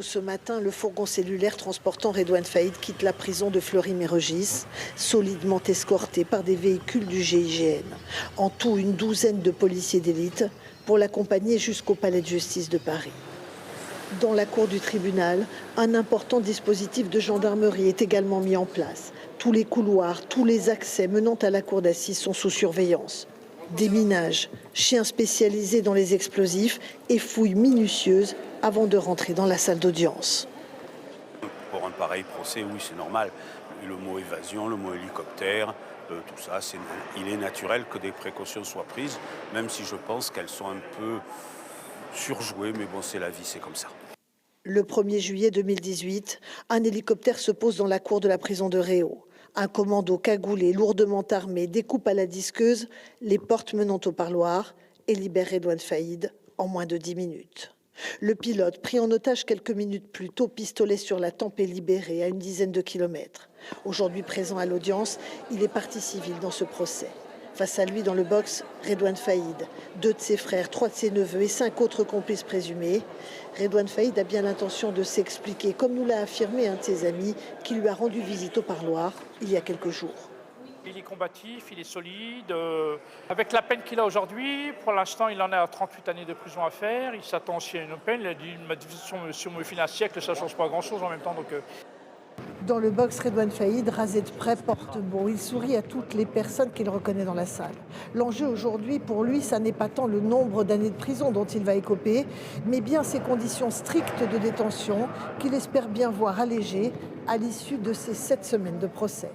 Ce matin, le fourgon cellulaire transportant Redouane Faïd quitte la prison de Fleury-Mérogis, solidement escorté par des véhicules du GIGN. En tout, une douzaine de policiers d'élite pour l'accompagner jusqu'au palais de justice de Paris. Dans la cour du tribunal, un important dispositif de gendarmerie est également mis en place. Tous les couloirs, tous les accès menant à la cour d'assises sont sous surveillance. Déminage, chiens spécialisés dans les explosifs et fouilles minutieuses avant de rentrer dans la salle d'audience. Pour un pareil procès, oui, c'est normal. Le mot évasion, le mot hélicoptère, tout ça, il est naturel que des précautions soient prises, même si je pense qu'elles sont un peu surjouées, mais bon, c'est la vie, c'est comme ça. Le 1er juillet 2018, un hélicoptère se pose dans la cour de la prison de Réau. Un commando cagoulé, lourdement armé, découpe à la disqueuse les portes menant au parloir et libère Redouane Faïd en moins de 10 minutes. Le pilote, pris en otage quelques minutes plus tôt, pistolet sur la tempe et libéré à une dizaine de kilomètres. Aujourd'hui présent à l'audience, il est partie civile dans ce procès. Face à lui, dans le box, Redouane Faïd, 2 de ses frères, 3 de ses neveux et 5 autres complices présumés. Redouane Faïd a bien l'intention de s'expliquer, comme nous l'a affirmé un de ses amis qui lui a rendu visite au parloir il y a quelques jours. Il est combatif, il est solide. Avec la peine qu'il a aujourd'hui, pour l'instant, il en a 38 années de prison à faire. Il s'attend aussi à une peine. Il a dit, si on me file un siècle, ça ne change pas grand-chose en même temps. Dans le box, Redouane Faïd, rasé de près, porte beau. Il sourit à toutes les personnes qu'il reconnaît dans la salle. L'enjeu aujourd'hui, pour lui, ça n'est pas tant le nombre d'années de prison dont il va écoper, mais bien ses conditions strictes de détention qu'il espère bien voir allégées à l'issue de ces 7 semaines de procès.